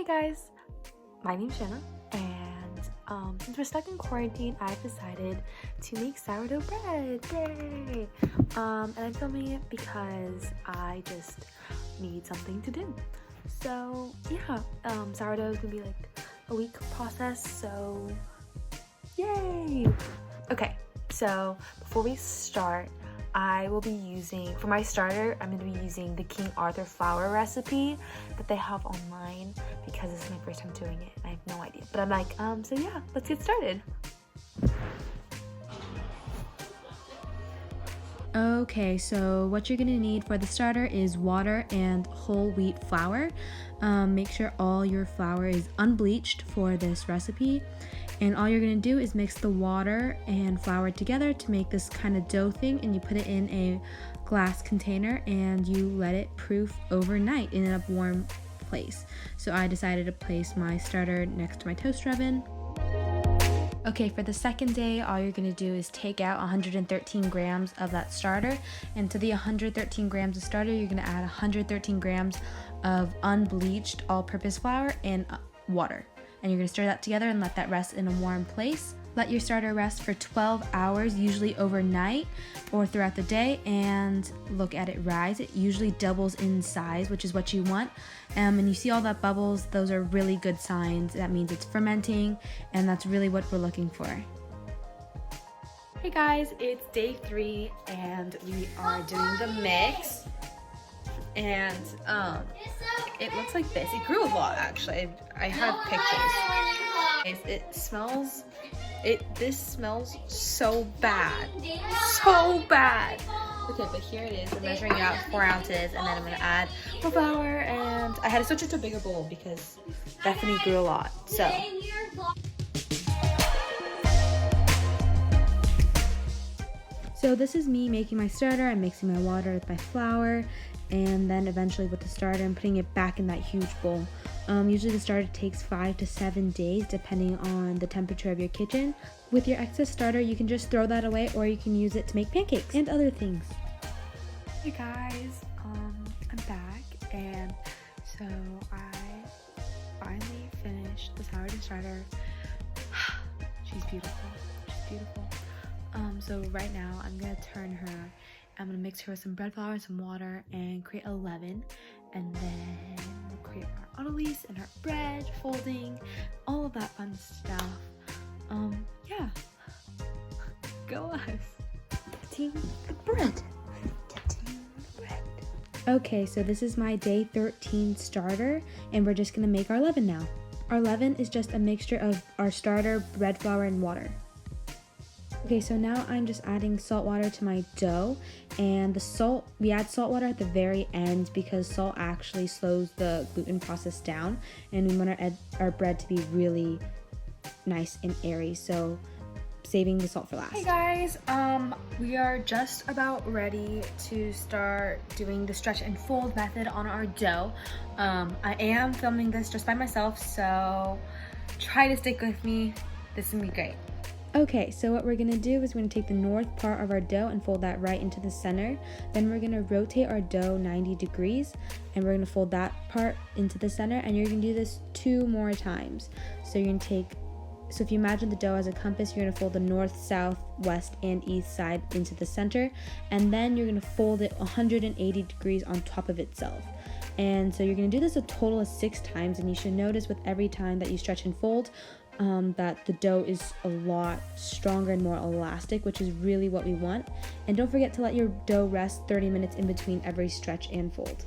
Hey guys, my name's Jenna, and since we're stuck in quarantine, I've decided to make sourdough bread. Yay! And I'm filming it because I just need something to do. So yeah, sourdough is gonna be like a week process, so yay! Okay, so before we start, I will be using, for my starter, I'm going to be using the King Arthur flour recipe that they have online because this is my first time doing it. I have no idea. But I'm like, so yeah, let's get started. Okay, so what you're gonna need for the starter is water and whole wheat flour. Make sure all your flour is unbleached for this recipe. And all you're gonna do is mix the water and flour together to make this kind of dough thing, and you put it in a glass container and you let it proof overnight in a warm place. So I decided to place my starter next to my toaster oven. Okay, for the second day, all you're gonna do is take out 113 grams of that starter, and to the 113 grams of starter, you're gonna add 113 grams of unbleached all-purpose flour and water. And you're gonna stir that together and let that rest in a warm place. Let your starter rest for 12 hours, usually overnight or throughout the day, and look at it rise. It usually doubles in size, which is what you want. And you see all that bubbles, those are really good signs. That means it's fermenting, and that's really what we're looking for. Hey guys, it's day 3 and we are doing the mix. And it looks like this. It grew a lot actually. I have pictures. This smells so bad. So bad. Okay, but here it is. I'm measuring out 4 ounces, and then I'm gonna add more flour, and I had to switch it to a bigger bowl because Bethany grew a lot. So this is me making my starter. I'm mixing my water with my flour, and then eventually with the starter, I'm putting it back in that huge bowl. Usually the starter takes 5 to 7 days depending on the temperature of your kitchen. With your excess starter, you can just throw that away, or you can use it to make pancakes and other things. Hey guys, I'm back, and so I finally finished the sourdough starter. She's beautiful. She's beautiful. So right now I'm gonna I'm gonna mix her with some bread flour and some water and create a leaven, and then we'll create our oddities and our bread folding, all of that fun stuff. Yeah, go us. Getting the bread. Okay, so this is my day 13 starter, and we're just gonna make our leaven now. Our leaven is just a mixture of our starter, bread flour, and water. Okay, so now I'm just adding salt water to my dough, and the salt, we add salt water at the very end because salt actually slows the gluten process down, and we want our bread to be really nice and airy, so saving the salt for last. Hey guys, we are just about ready to start doing the stretch and fold method on our dough. I am filming this just by myself, so try to stick with me. This is gonna be great. Okay, so what we're gonna do is we're gonna take the north part of our dough and fold that right into the center. Then we're gonna rotate our dough 90 degrees, and we're gonna fold that part into the center, and you're gonna do this 2 more times. So you're gonna so if you imagine the dough as a compass, you're gonna fold the north, south, west, and east side into the center, and then you're gonna fold it 180 degrees on top of itself. And so you're gonna do this a total of 6 times, and you should notice with every time that you stretch and fold, that the dough is a lot stronger and more elastic, which is really what we want. And don't forget to let your dough rest 30 minutes in between every stretch and fold.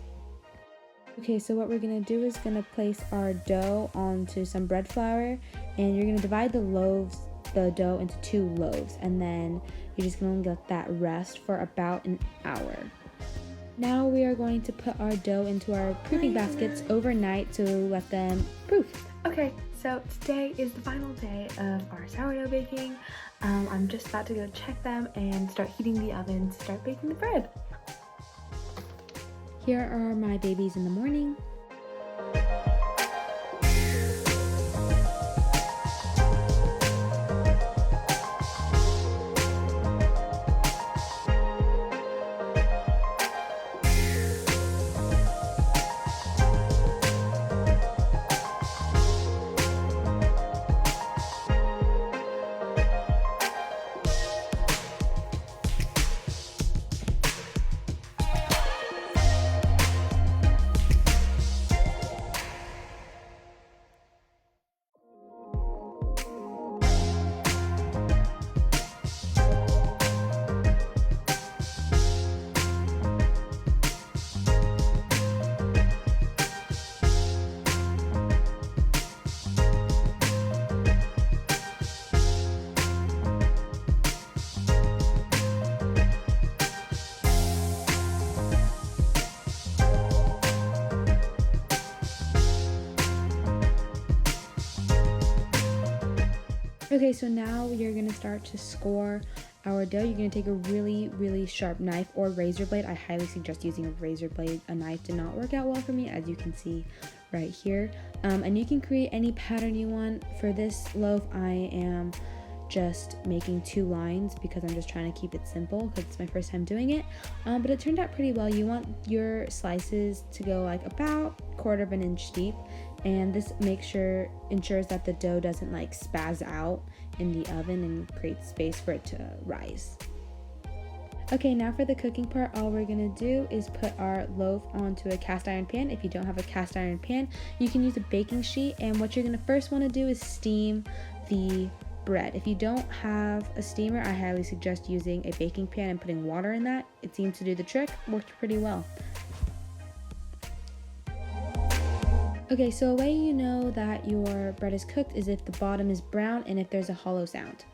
Okay, so what we're gonna do is gonna place our dough onto some bread flour, and you're gonna divide the dough into 2 loaves, and then you're just gonna let that rest for about an hour. Now we are going to put our dough into our proofing baskets overnight to let them proof. Okay, so today is the final day of our sourdough baking. I'm just about to go check them and start heating the oven to start baking the bread. Here are my babies in the morning. Okay, so now you're gonna start to score our dough. You're gonna take a really sharp knife or razor blade. I highly suggest using a razor blade. A knife did not work out well for me, as you can see right here. And you can create any pattern you want. For this loaf, I am just making 2 lines because I'm just trying to keep it simple because it's my first time doing it. But it turned out pretty well. You want your slices to go like about 1/4 of an inch deep, and this ensures that the dough doesn't like spaz out in the oven and create space for it to rise. Okay, now for the cooking part, all we're gonna do is put our loaf onto a cast iron pan. If you don't have a cast iron pan, you can use a baking sheet, and what you're gonna first wanna do is steam the bread. If you don't have a steamer, I highly suggest using a baking pan and putting water in that. It seems to do the trick, worked pretty well. Okay, so a way you know that your bread is cooked is if the bottom is brown and if there's a hollow sound.